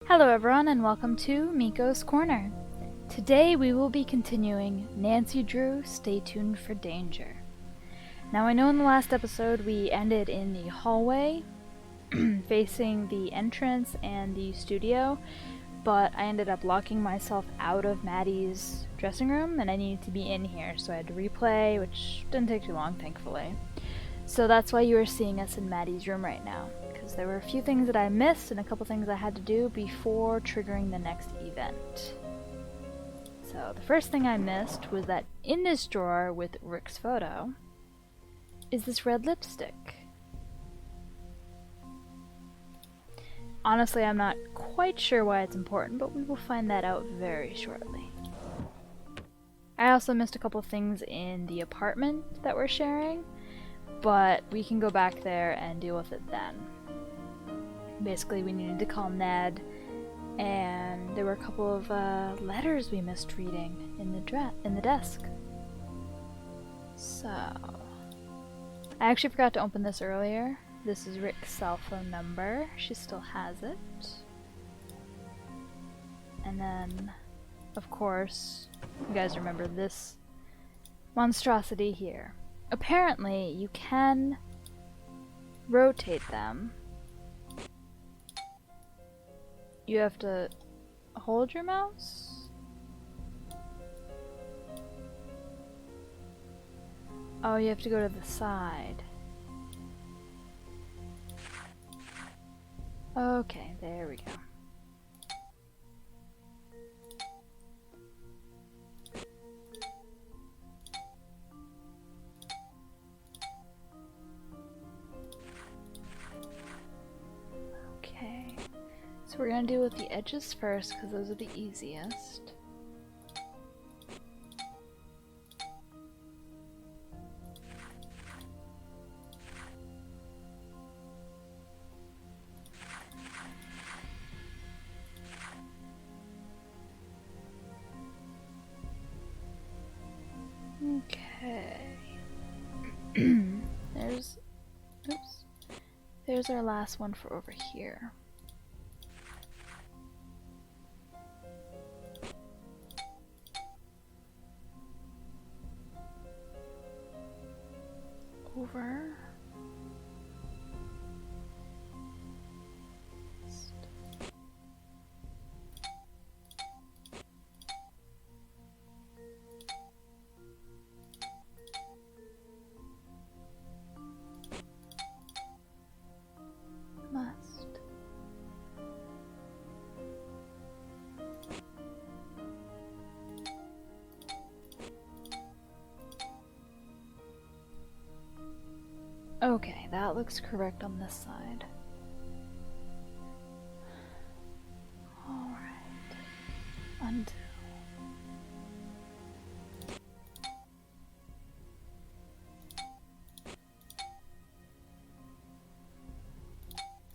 Hello everyone and welcome to Miko's Corner. Today we will be continuing Nancy Drew, Stay Tuned for Danger. Now I know in the last episode we ended in the hallway facing the entrance and the studio, but I ended up locking myself out of Maddie's dressing room and I needed to be in here, so I had to replay, which didn't take too long thankfully. So that's why you are seeing us in Maddie's room right now. There were a few things that I missed and a couple things I had to do before triggering the next event. So the first thing I missed was that in this drawer with Rick's photo is this red lipstick. Honestly, I'm not quite sure why it's important, but we will find that out very shortly. I also missed a couple things in the apartment that we're sharing, but we can go back there and deal with it then. Basically, we needed to call Ned, and there were a couple of letters we missed reading in the desk. So, I actually forgot to open this earlier. This is Rick's cell phone number. She still has it. And then, of course, you guys remember this monstrosity here. Apparently, you can rotate them. You have to hold your mouse? Oh, you have to go to the side. Okay, there we go. Okay. So we're gonna deal with the edges first because those are the easiest. Okay. There's our last one for over here. Over. Must. Okay, that looks correct on this side. Alright. Undo.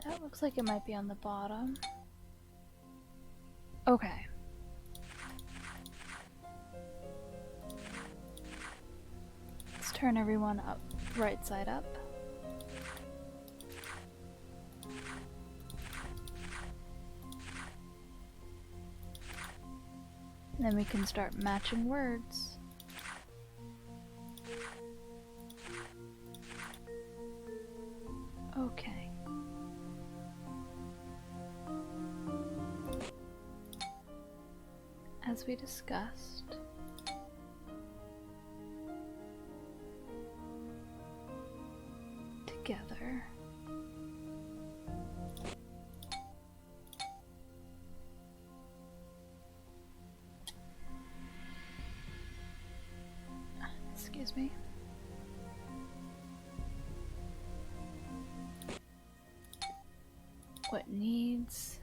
That looks like it might be on the bottom. Okay. Let's turn everyone up, right side up. Then we can start matching words. Okay. As we discussed, together. Excuse me. What needs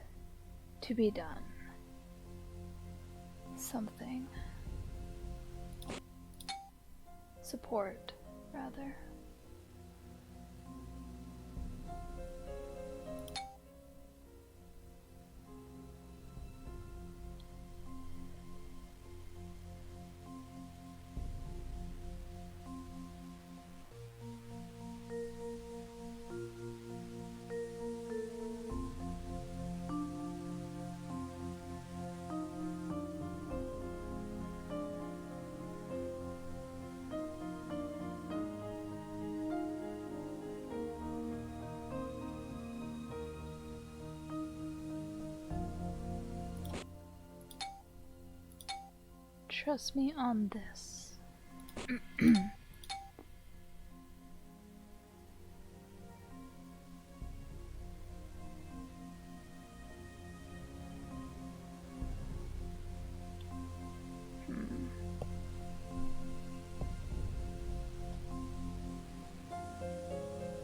to be done? Something. Support, rather. trust me on this.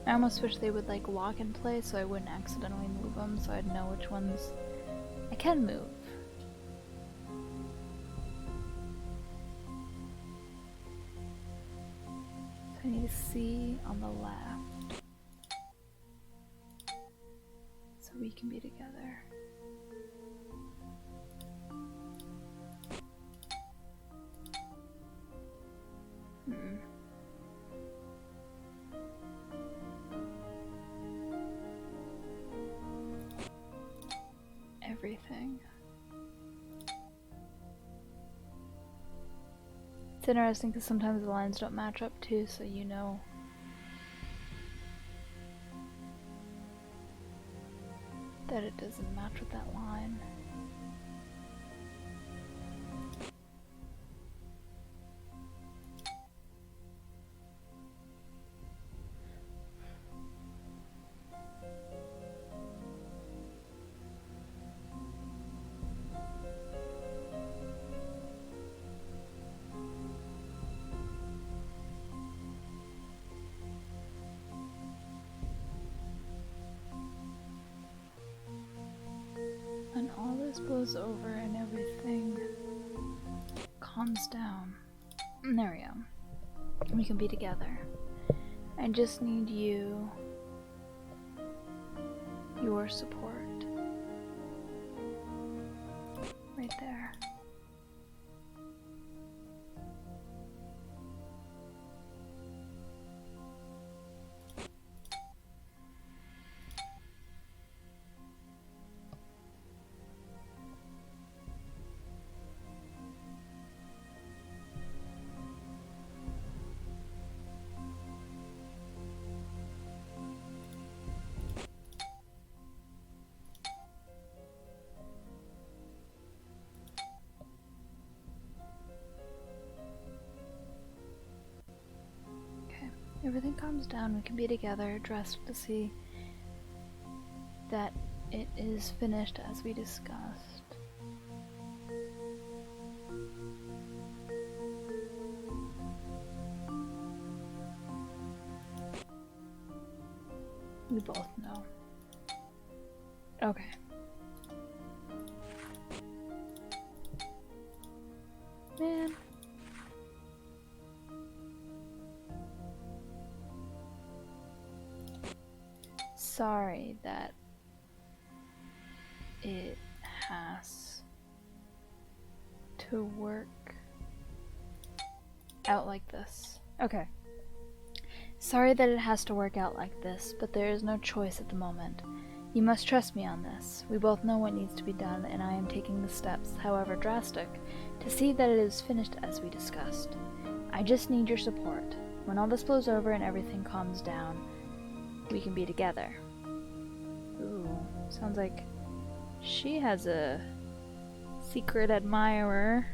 I almost wish they would like lock in place so I wouldn't accidentally move them, so I'd know which ones I can move. So I need to see on the left so we can be together. Everything. It's interesting because sometimes the lines don't match up too, so you know. That it doesn't match with that line. When all this blows over and everything calms down. There we go. We can be together. I just need you, your support. Right there. Everything calms down, we can be together, dressed to see that it is finished as we discussed. We both know. Okay. Man. Sorry that it has to work out like this. Okay. Sorry that it has to work out like this, but there is no choice at the moment. You must trust me on this. We both know what needs to be done, and I am taking the steps, however drastic, to see that it is finished as we discussed. I just need your support. When all this blows over and everything calms down, we can be together. Ooh, sounds like she has a secret admirer.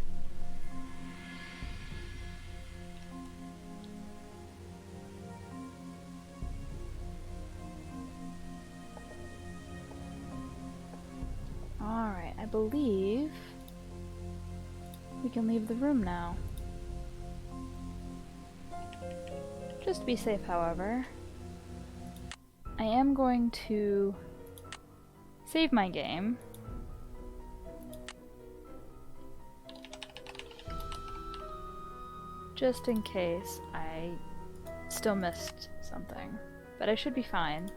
Alright, I believe we can leave the room now. Just to be safe, however, I am going to save my game. Just in case I still missed something. But I should be fine.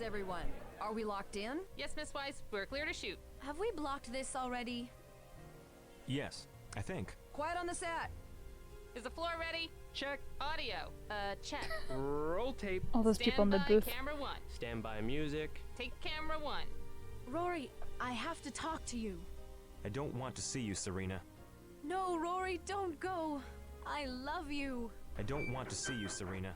Everyone, are we locked in? Yes, Miss Weiss, we're clear to shoot. Have we blocked this already? Yes, I think. Quiet on the set. Is the floor ready? Check. Audio. Check. Roll tape. All those people in the Stand by booth. camera 1. Standby music. Take camera 1. Rory, I have to talk to you. I don't want to see you, Serena. No, Rory, don't go. I love you. I don't want to see you, Serena.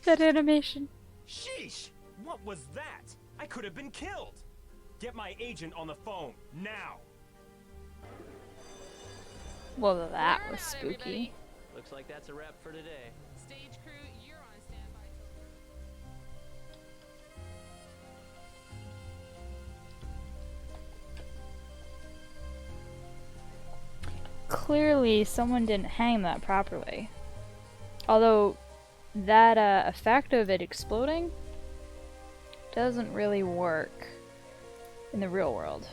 That animation. Sheesh! What was that? I could have been killed! Get my agent on the phone, now! Well, that Clear was out, spooky. everybody. Looks like that's a wrap for today. Stage crew, you're on standby. Clearly, someone didn't hang that properly. Although, that effect of it exploding doesn't really work in the real world.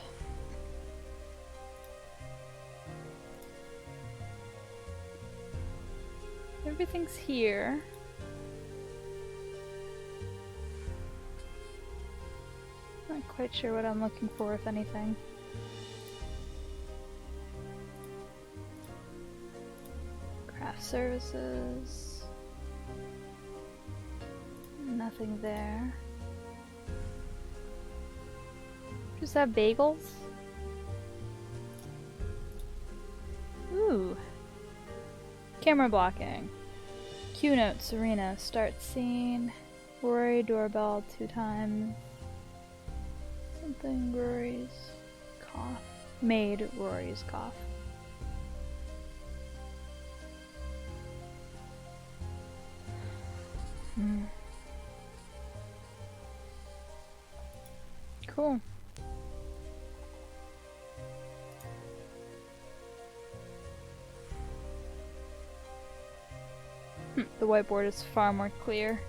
Everything's here. Not quite sure what I'm looking for, if anything. Craft services. Nothing there. Just have bagels? Ooh. Camera blocking. Q note, Serena. Start scene. Rory doorbell 2 times. Something Rory's cough. Made Rory's cough. Cool. The whiteboard is far more clear.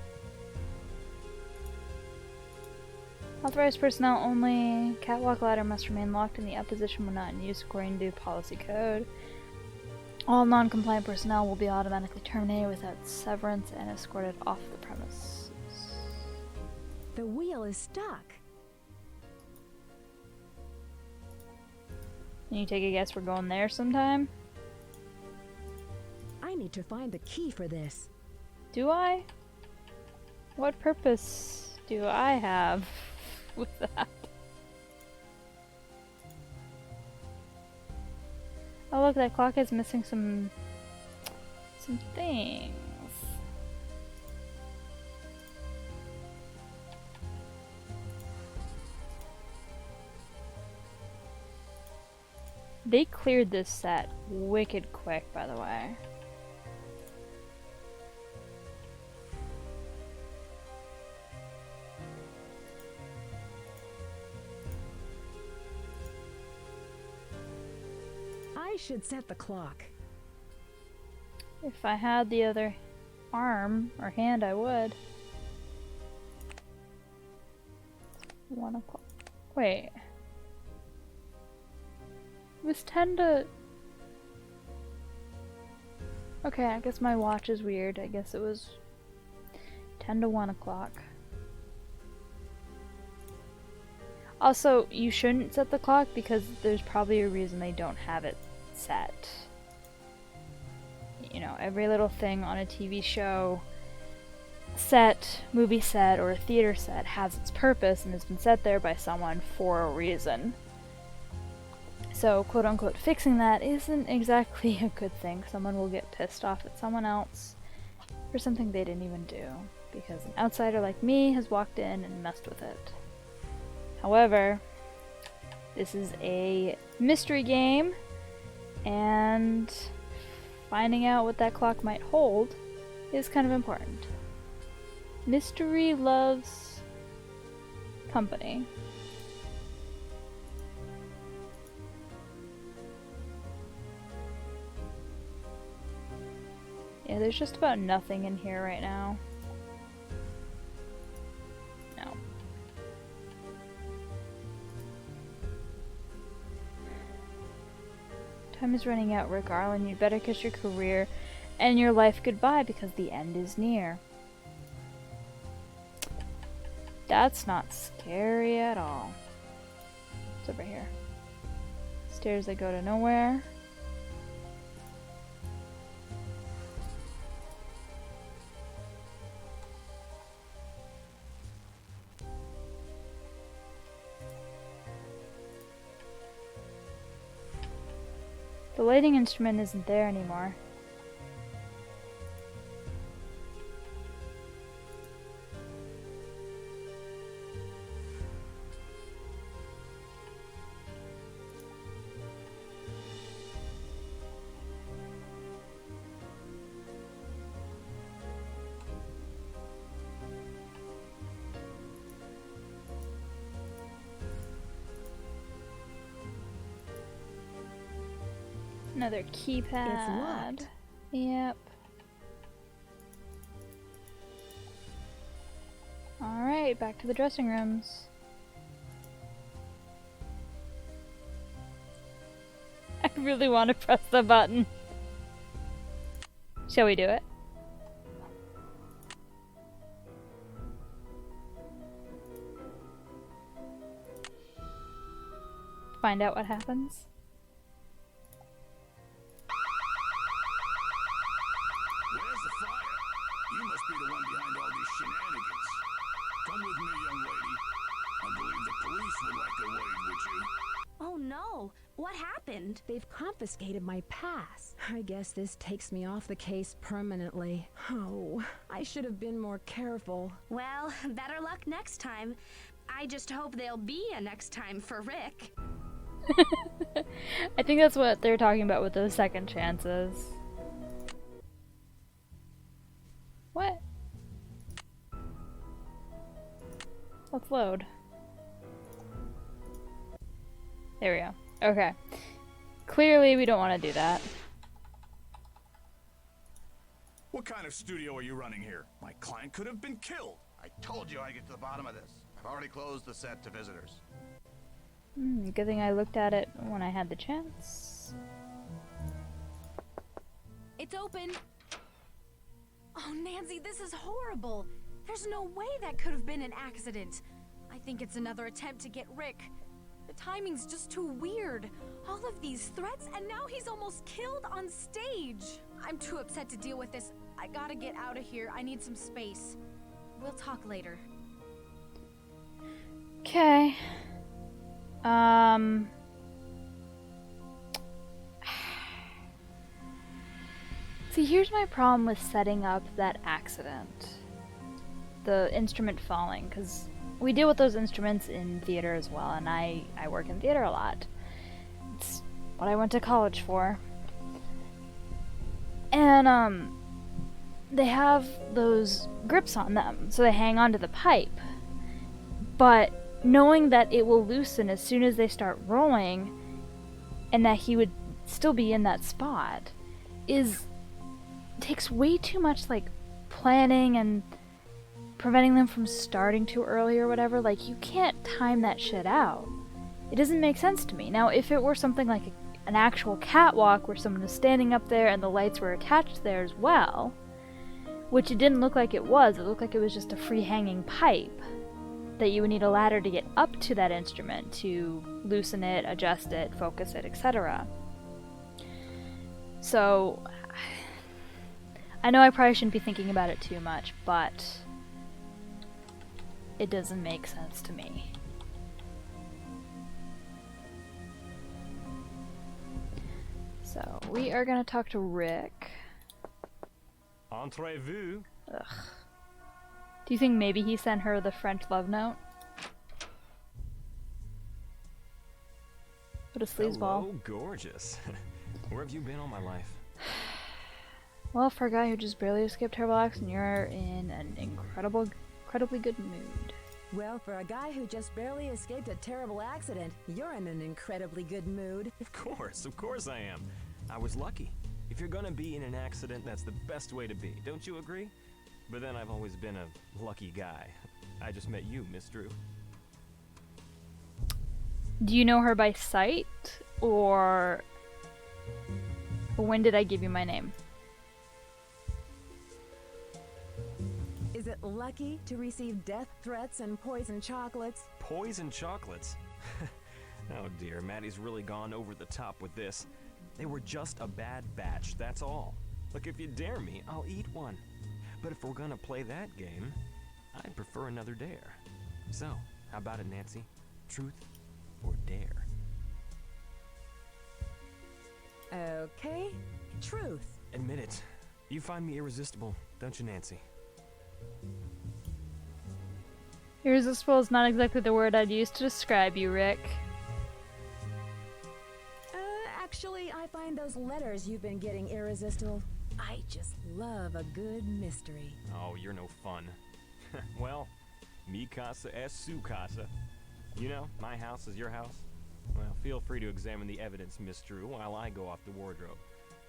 Authorized personnel only. Catwalk ladder must remain locked in the up position when not in use according to policy code. All non-compliant personnel will be automatically terminated without severance and escorted off the premises. The wheel is stuck. Can you take a guess we're going there sometime? I need to find the key for this. Do I? What purpose do I have with that? Oh look, that clock is missing some things. They cleared this set wicked quick, by the way. I should set the clock. If I had the other arm or hand, I would. 1 o'clock. Wait. It was 10 to... Okay, I guess my watch is weird. I guess it was 10 to 1 o'clock. Also, you shouldn't set the clock because there's probably a reason they don't have it set. You know, every little thing on a TV show, set, movie set, or a theater set has its purpose and has been set there by someone for a reason. So, quote unquote, fixing that isn't exactly a good thing. Someone will get pissed off at someone else for something they didn't even do because an outsider like me has walked in and messed with it. However, this is a mystery game, and finding out what that clock might hold is kind of important. Mystery loves company. Yeah, there's just about nothing in here right now. No. Time is running out, Rick Arlen. You'd better kiss your career and your life goodbye because the end is near. That's not scary at all. It's over here. Stairs that go to nowhere. The lighting instrument isn't there anymore. Another keypad. It's locked. Yep. Alright, back to the dressing rooms. I really want to press the button. Shall we do it? Find out what happens. Where's the fire? You must be the one behind all these shenanigans. Come with me, young lady. I believe the police would like a wave, would you? Oh no! What happened? They've confiscated my pass. I guess this takes me off the case permanently. Oh, I should have been more careful. Well, better luck next time. I just hope there'll be a next time for Rick. I think that's what they're talking about with those second chances. What? Let's load. There we go. Okay. Clearly we don't want to do that. What kind of studio are you running here? My client could have been killed. I told you I'd get to the bottom of this. I've already closed the set to visitors. Good thing I looked at it when I had the chance. It's open. Oh, Nancy, this is horrible. There's no way that could have been an accident. I think it's another attempt to get Rick. The timing's just too weird. All of these threats, and now he's almost killed on stage. I'm too upset to deal with this. I gotta get out of here. I need some space. We'll talk later. Okay. See, here's my problem with setting up that accident. The instrument falling, because we deal with those instruments in theater as well, and I work in theater a lot. It's what I went to college for. And, they have those grips on them, so they hang onto the pipe. But knowing that it will loosen as soon as they start rolling, and that he would still be in that spot, takes way too much, like, planning and preventing them from starting too early or whatever. Like, you can't time that shit out. It doesn't make sense to me. Now, if it were something like an actual catwalk where someone was standing up there and the lights were attached there as well, which it didn't look like it was looked like it was just a free hanging pipe that you would need a ladder to get up to that instrument to loosen it, adjust it, focus it, etc. So, I know I probably shouldn't be thinking about it too much, but it doesn't make sense to me. So, we are gonna talk to Rick. Entrez-vous. Ugh. Do you think maybe he sent her the French love note? What a sleazeball. Oh, gorgeous. Where have you been all my life? Well, for a guy who just barely escaped terrible accident, you're in an incredibly good mood. Well, for a guy who just barely escaped a terrible accident, you're in an incredibly good mood. Of course I am. I was lucky. If you're gonna be in an accident, that's the best way to be. Don't you agree? But then I've always been a lucky guy. I just met you, Miss Drew. Do you know her by sight, or when did I give you my name? Is it lucky to receive death threats and poison chocolates? Poison chocolates? Oh dear, Maddie's really gone over the top with this. They were just a bad batch, that's all. Look, if you dare me, I'll eat one. But if we're gonna play that game, I'd prefer another dare. So, how about it, Nancy? Truth or dare? Okay. Truth. Admit it. You find me irresistible, don't you, Nancy? Irresistible is not exactly the word I'd use to describe you, Rick. Actually, I find those letters you've been getting irresistible. I just love a good mystery. Oh, you're no fun. Well, mi casa es su casa. You know, my house is your house. Well, feel free to examine the evidence, Miss Drew, while I go off the wardrobe.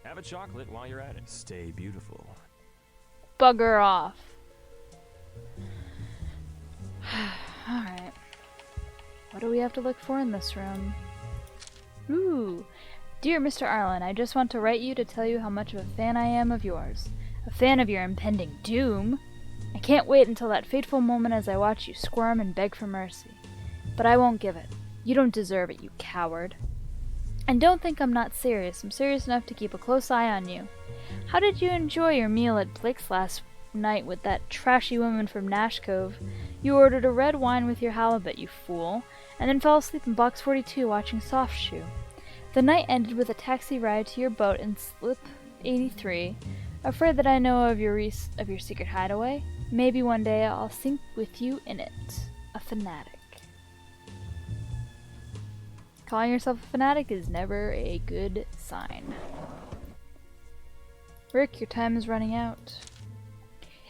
Have a chocolate while you're at it. Stay beautiful. Bugger off. Alright. What do we have to look for in this room? Ooh. Dear Mr. Arlen, I just want to write you to tell you how much of a fan I am of yours. A fan of your impending doom. I can't wait until that fateful moment as I watch you squirm and beg for mercy. But I won't give it. You don't deserve it, you coward. And don't think I'm not serious. I'm serious enough to keep a close eye on you. How did you enjoy your meal at Blake's last night with that trashy woman from Nash Cove? You ordered a red wine with your halibut, you fool, and then fell asleep in box 42 watching Soft Shoe. The night ended with a taxi ride to your boat in Slip 83. Afraid that I know of your secret hideaway? Maybe one day I'll sink with you in it. A fanatic. Calling yourself a fanatic is never a good sign. Rick, your time is running out.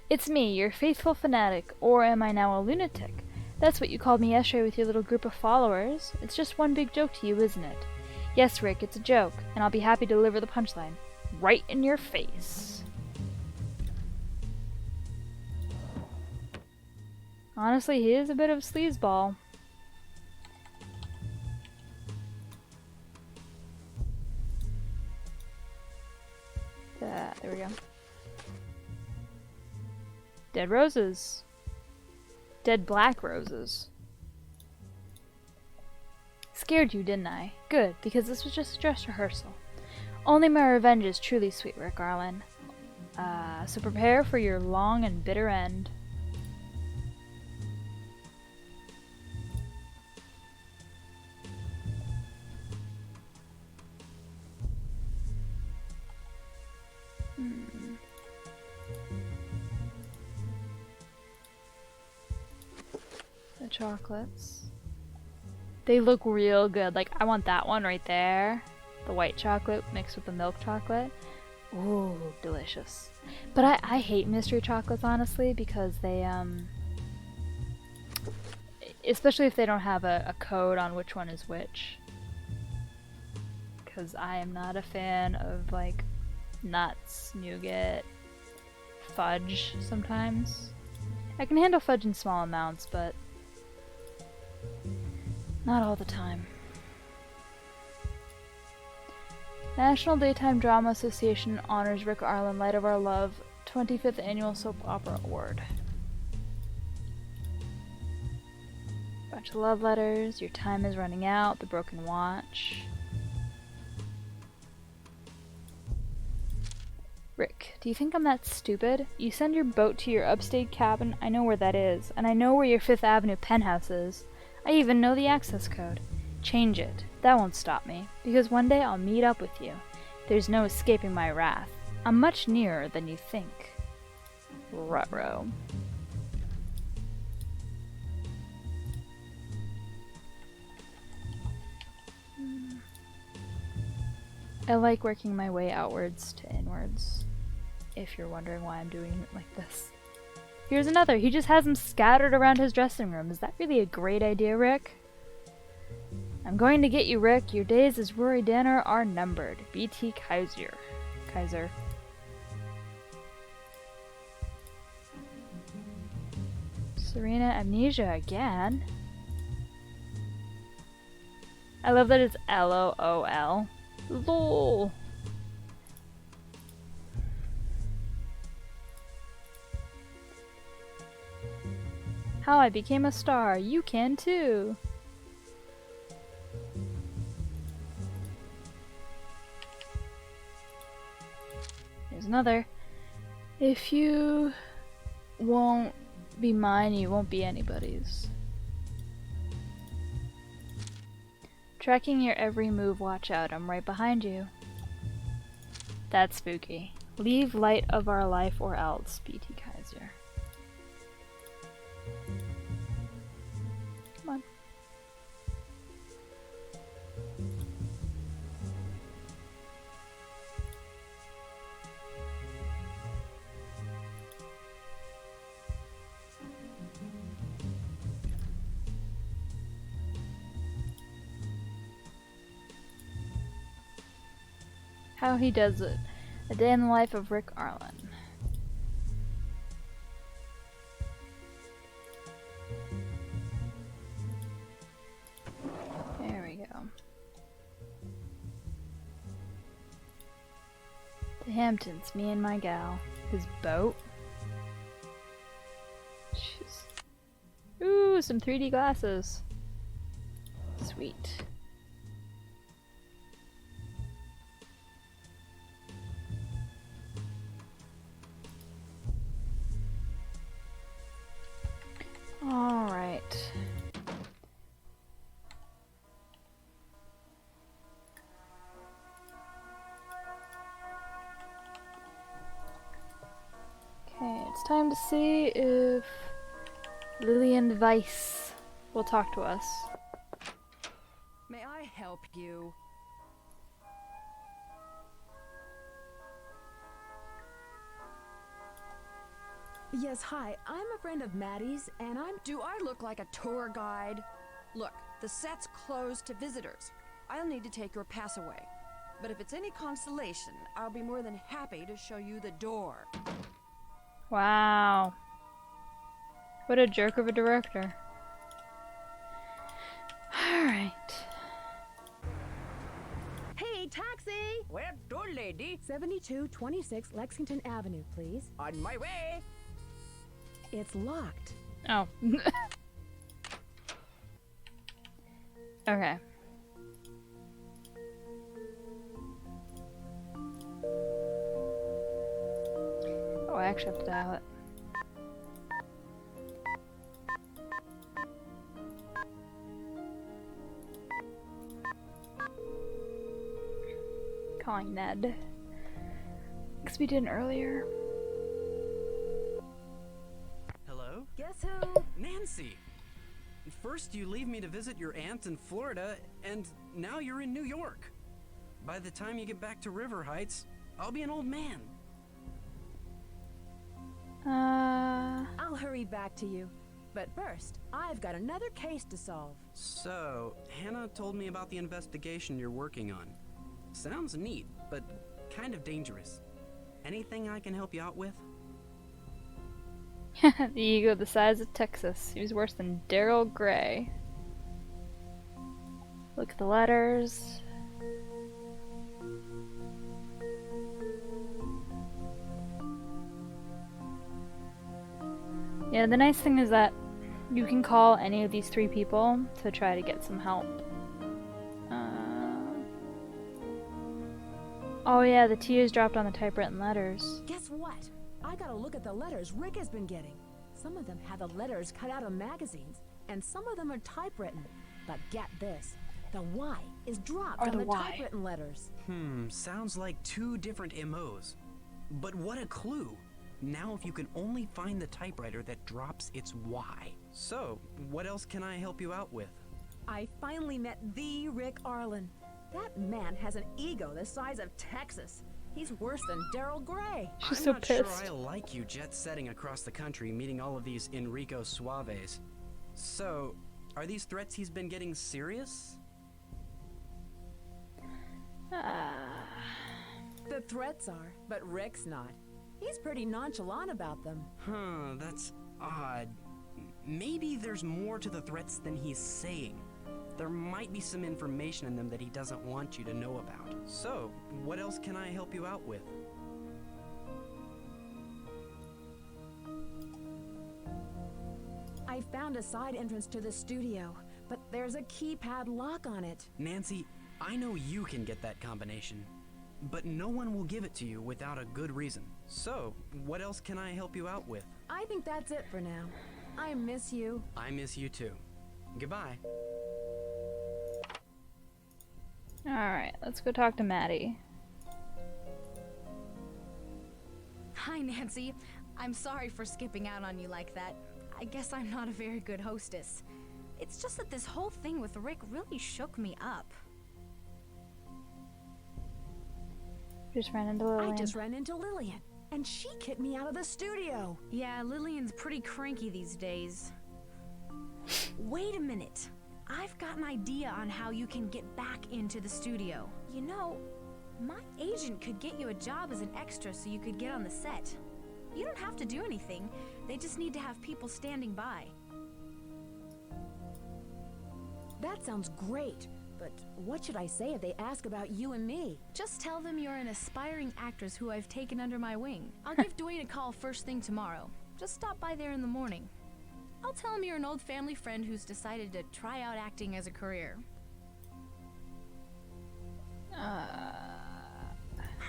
It's me, your faithful fanatic, or am I now a lunatic? That's what you called me yesterday with your little group of followers. It's just one big joke to you, isn't it? Yes, Rick, it's a joke, and I'll be happy to deliver the punchline. Right in your face. Honestly, he is a bit of a sleazeball. There we go. Dead roses. Dead black roses. Scared you, didn't I? Good, because this was just a dress rehearsal. Only my revenge is truly sweet, Rick Arlen. So prepare for your long and bitter end. The chocolates. They look real good. Like, I want that one right there. The white chocolate mixed with the milk chocolate. Ooh, delicious. But I hate mystery chocolates, honestly, because they, especially if they don't have a code on which one is which. Because I am not a fan of, like, nuts, nougat, fudge sometimes. I can handle fudge in small amounts, but not all the time. National Daytime Drama Association honors Rick Arlen Light of Our Love 25th Annual Soap Opera Award. Bunch of love letters, your time is running out, the broken watch. Rick, do you think I'm that stupid? You send your boat to your upstate cabin, I know where that is, and I know where your 5th Avenue penthouse is. I even know the access code. Change it. That won't stop me, because one day I'll meet up with you. There's no escaping my wrath. I'm much nearer than you think. Ruh-roh. I like working my way outwards to inwards, if you're wondering why I'm doing it like this. Here's another. He just has them scattered around his dressing room. Is that really a great idea, Rick? I'm going to get you, Rick. Your days as Rory Danner are numbered. B.T. Kaiser. Serena Amnesia again. I love that it's LOOL. LOL. How I became a star. You can too. Here's another. If you won't be mine, you won't be anybody's. Tracking your every move, watch out, I'm right behind you. That's spooky. Leave light of our life or else, BT Kaiser. Come on. How he does it. A day in the life of Rick Arlen. There we go. The Hamptons, me and my gal. His boat. Jeez. Ooh, some 3D glasses. Sweet. Alright. Okay, it's time to see if Lillian Weiss will talk to us. May I help you? Yes, hi. I'm a friend of Maddie's, and Do I look like a tour guide? Look, the set's closed to visitors. I'll need to take your pass away. But if it's any consolation, I'll be more than happy to show you the door. Wow. What a jerk of a director. Alright. Hey, taxi! Where to, lady? 7226 Lexington Avenue, please. On my way. It's locked. Oh. Okay. Oh, I actually have to dial it. Calling Ned. Because we didn't earlier. Hello? Guess who? Nancy! First you leave me to visit your aunt in Florida, and now you're in New York. By the time you get back to River Heights, I'll be an old man. I'll hurry back to you. But first, I've got another case to solve. So, Hannah told me about the investigation you're working on. Sounds neat, but kind of dangerous. Anything I can help you out with? The ego the size of Texas. He was worse than Daryl Gray. Look at the letters. Yeah, the nice thing is that you can call any of these three people to try to get some help. Oh yeah, the T is dropped on the typewritten letters. Guess what? I gotta look at the letters Rick has been getting. Some of them have the letters cut out of magazines, and some of them are typewritten. But get this, the Y is dropped Or on the the Y. typewritten letters. Sounds like two different MOs. But what a clue! Now if you can only find the typewriter that drops its Y. So, what else can I help you out with? I finally met the Rick Arlen. That man has an ego the size of Texas. He's worse than Daryl Gray. She's I'm so not pissed. sure I like you jet-setting across the country, meeting all of these Enrico Suaves. So, are these threats he's been getting serious? The threats are, but Rick's not. He's pretty nonchalant about them. Huh, that's odd. Maybe there's more to the threats than he's saying. There might be some information in them that he doesn't want you to know about. So, what else can I help you out with? I found a side entrance to the studio, but there's a keypad lock on it. Nancy, I know you can get that combination, but no one will give it to you without a good reason. So, what else can I help you out with? I think that's it for now. I miss you. I miss you too. Goodbye. Alright, let's go talk to Maddie. Hi, Nancy. I'm sorry for skipping out on you like that. I guess I'm not a very good hostess. It's just that this whole thing with Rick really shook me up. Just ran into Lillian. I just ran into Lillian, and she kicked me out of the studio. Yeah, Lillian's pretty cranky these days. Wait a minute. I've got an idea on how you can get back into the studio. You know, my agent could get you a job as an extra so you could get on the set. You don't have to do anything. They just need to have people standing by. That sounds great, but what should I say if they ask about you and me? Just tell them you're an aspiring actress who I've taken under my wing. I'll give Dwayne a call first thing tomorrow. Just stop by there in the morning. I'll tell him you're an old family friend who's decided to try out acting as a career.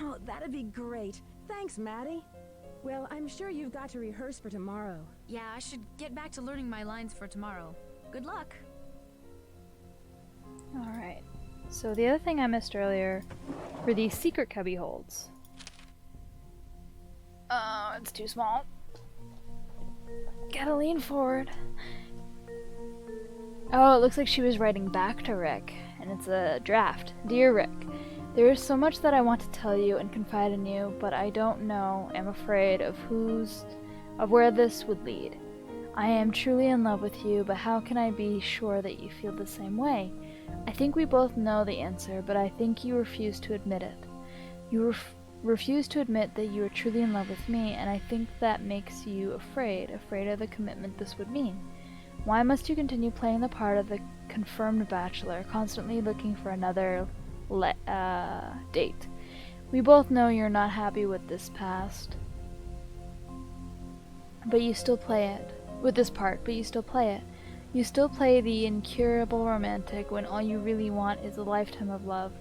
Oh, that'd be great. Thanks, Maddie. Well, I'm sure you've got to rehearse for tomorrow. Yeah, I should get back to learning my lines for tomorrow. Good luck. Alright. So the other thing I missed earlier were these secret cubby holds. Oh, it's too small. Gotta lean forward. Oh, it looks like she was writing back to Rick, and it's a draft. Dear Rick, there is so much that I want to tell you and confide in you, but I don't know, am afraid of where this would lead. I am truly in love with you, but how can I be sure that you feel the same way? I think we both know the answer, but I think you refuse to admit it. You refuse to admit that you are truly in love with me, and I think that makes you afraid of the commitment this would mean. Why must you continue playing the part of the confirmed bachelor, constantly looking for another date? We both know you're not happy with this past, but you still play it. With this part, but you still play it. You still play the incurable romantic when all you really want is a lifetime of love.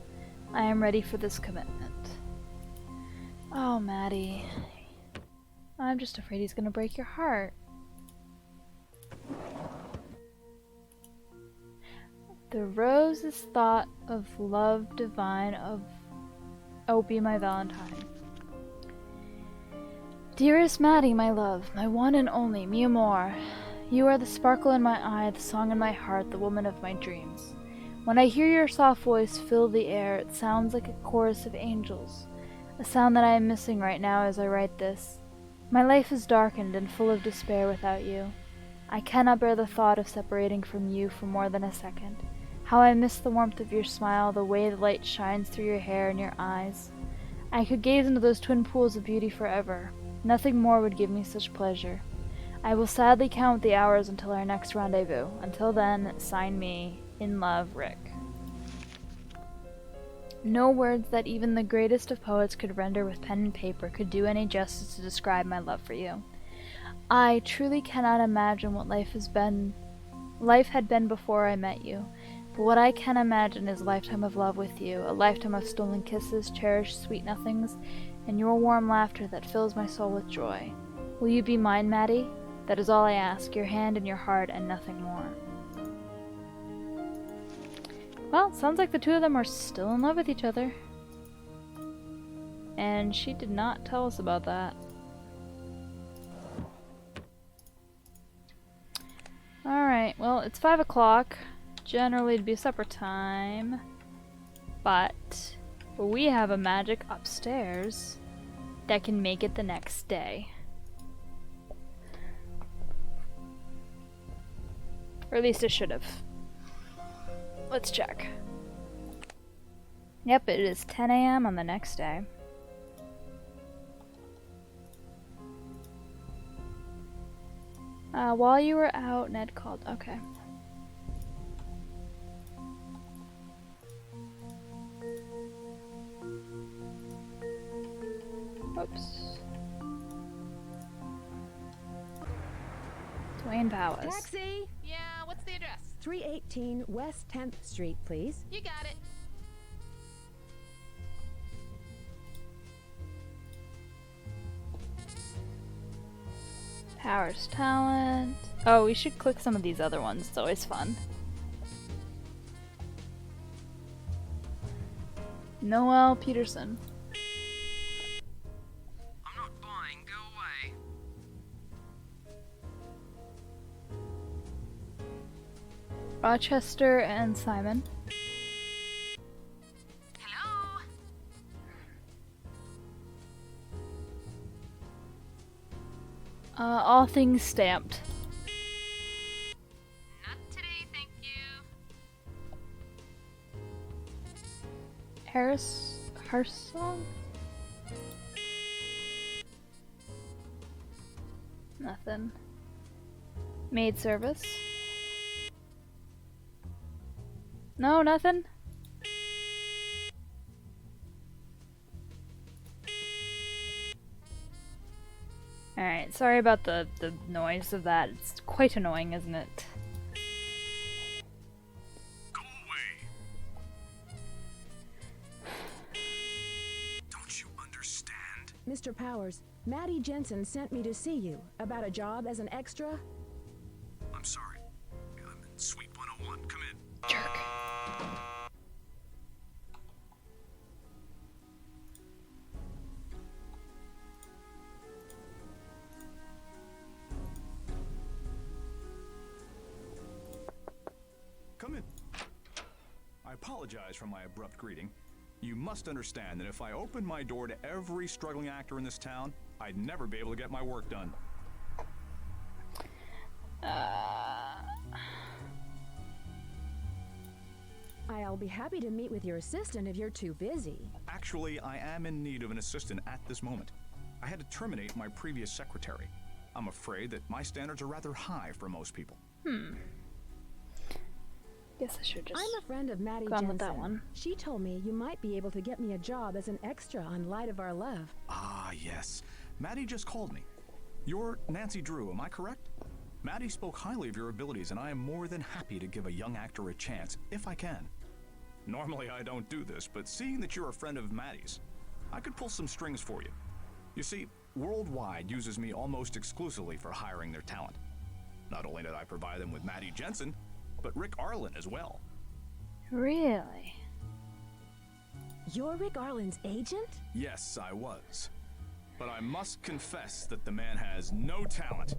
I am ready for this commitment. Oh, Maddie. I'm just afraid he's gonna break your heart. The rose is thought of love divine of... Oh, be my Valentine. Dearest Maddie, my love, my one and only, mi amor. You are the sparkle in my eye, the song in my heart, the woman of my dreams. When I hear your soft voice fill the air, it sounds like a chorus of angels, a sound that I am missing right now as I write this. My life is darkened and full of despair without you. I cannot bear the thought of separating from you for more than a second. How I miss the warmth of your smile, the way the light shines through your hair and your eyes. I could gaze into those twin pools of beauty forever. Nothing more would give me such pleasure. I will sadly count the hours until our next rendezvous. Until then, sign me, in love, Rick. No words that even the greatest of poets could render with pen and paper could do any justice to describe my love for you. I truly cannot imagine what life had been before I met you, but what I can imagine is a lifetime of love with you, a lifetime of stolen kisses, cherished sweet nothings, and your warm laughter that fills my soul with joy. Will you be mine, Maddie? That is all I ask, your hand and your heart and nothing more. Well, sounds like the two of them are still in love with each other. And she did not tell us about that. Alright, well, it's 5 o'clock. Generally it'd be supper time. But we have a magic upstairs that can make it the next day. Or at least it should have. Let's check. Yep, it is 10 a.m. on the next day. While you were out, Ned called. Okay. Oops. Dwayne Powers. Taxi! Yeah, what's the address? 318 West 10th Street, please. You got it. Powers talent. Oh, we should click some of these other ones. It's always fun. Noel Peterson. I'm not buying. Go Rochester and Simon. Hello? All things stamped. Not today, thank you. Harsong? Nothing. Maid service? No, nothing? Alright, sorry about the noise of that. It's quite annoying, isn't it? Go away. Don't you understand? Mr. Powers, Maddie Jensen sent me to see you about a job as an extra. I'm sorry. I'm in Suite 101. Come in. Jerk. Come in. I apologize for my abrupt greeting. You must understand that if I opened my door to every struggling actor in this town, I'd never be able to get my work done. I'll be happy to meet with your assistant if you're too busy. Actually, I am in need of an assistant at this moment. I had to terminate my previous secretary. I'm afraid that my standards are rather high for most people. Guess I should just I'm a friend of Maddie gone Jensen. with that one. She told me you might be able to get me a job as an extra on Light of Our Love. Ah, yes. Maddie just called me. You're Nancy Drew, am I correct? Maddie spoke highly of your abilities, and I am more than happy to give a young actor a chance, if I can. Normally I don't do this, but seeing that you're a friend of Maddie's, I could pull some strings for you. You see, Worldwide uses me almost exclusively for hiring their talent. Not only did I provide them with Maddie Jensen, but Rick Arlen as well. Really? You're Rick Arlen's agent? Yes, I was. But I must confess that the man has no talent.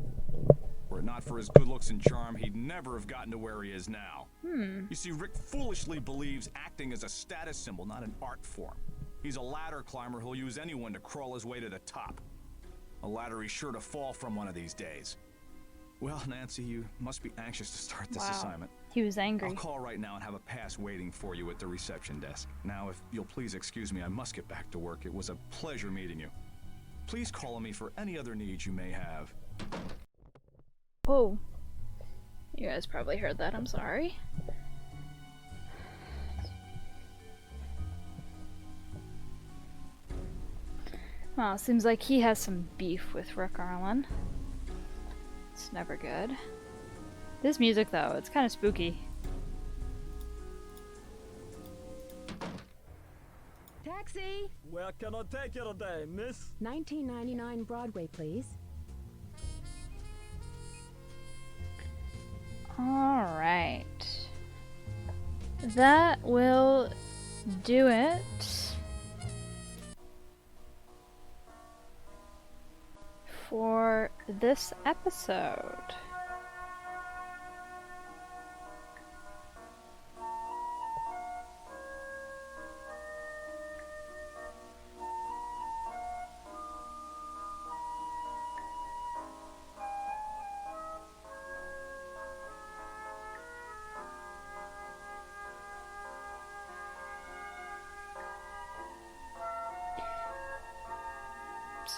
Were it not for his good looks and charm, he'd never have gotten to where he is now. You see, Rick foolishly believes acting is a status symbol, not an art form. He's a ladder climber who'll use anyone to crawl his way to the top. A ladder he's sure to fall from one of these days. Well, Nancy, you must be anxious to start this assignment. He was angry. I'll call right now and have a pass waiting for you at the reception desk. Now, if you'll please excuse me, I must get back to work. It was a pleasure meeting you. Please call on me for any other needs you may have. Whoa. You guys probably heard that, I'm sorry. Well, seems like he has some beef with Rick Arlen. It's never good. This music, though, it's kind of spooky. Taxi! Where can I take you today, miss? 1999 Broadway, please. Alright. That will do it. For this episode.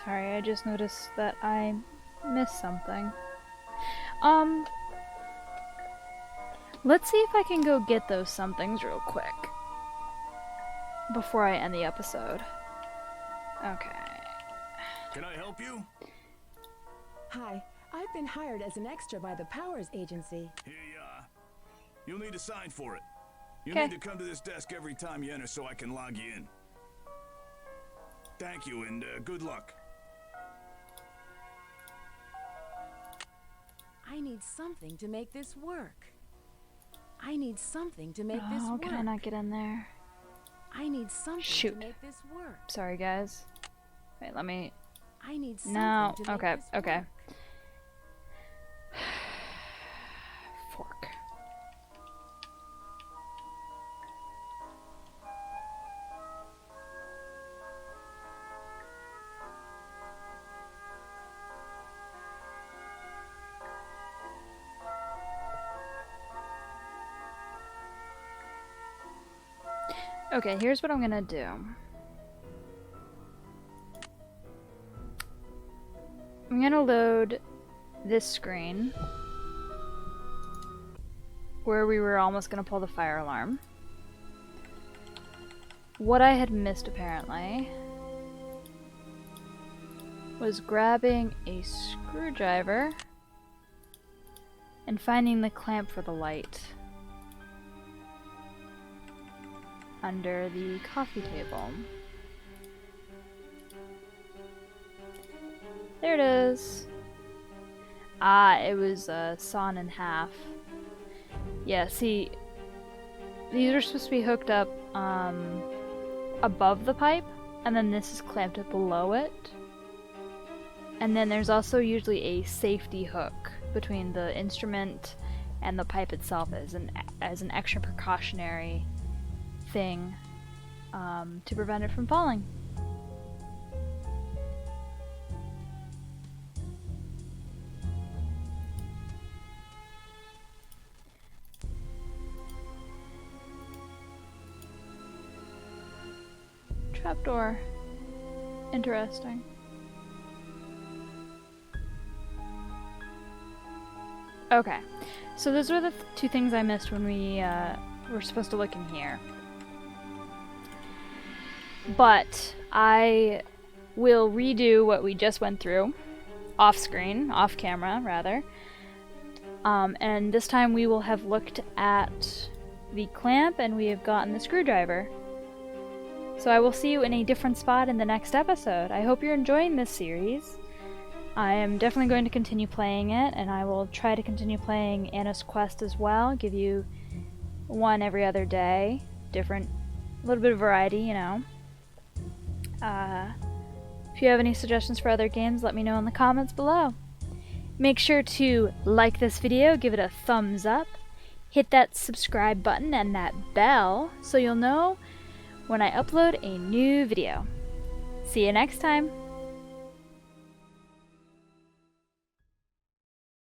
Sorry, I just noticed that I missed something. Let's see if I can go get those somethings real quick. Before I end the episode. Okay. Can I help you? Hi, I've been hired as an extra by the Powers Agency. Here you are. You'll need to sign for it. You Okay. need to come to this desk every time you enter so I can log you in. Thank you, and good luck. I need something to make this work. I need something to make this Oh, work. can I not get in there? I need something Shoot. to make this work. Sorry, guys. Wait, let me... I need something No, to make okay, this okay. work. Fork. Okay, here's what I'm gonna do. I'm gonna load this screen where we were almost gonna pull the fire alarm. What I had missed apparently was grabbing a screwdriver and finding the clamp for the light under the coffee table. There it is. Ah, it was sawn in half. Yeah, see, these are supposed to be hooked up above the pipe, and then this is clamped up below it. And then there's also usually a safety hook between the instrument and the pipe itself as an extra precautionary thing to prevent it from falling. Trapdoor. Interesting. Okay, so those were the two things I missed when we were supposed to look in here. But I will redo what we just went through, off screen, off camera rather. And this time we will have looked at the clamp and we have gotten the screwdriver. So I will see you in a different spot in the next episode. I hope you're enjoying this series. I am definitely going to continue playing it, and I will try to continue playing Anna's Quest as well. Give you one every other day. Different, a little bit of variety, you know. If you have any suggestions for other games, let me know in the comments below. Make sure to like this video, give it a thumbs up, hit that subscribe button and that bell so you'll know when I upload a new video. See you next time!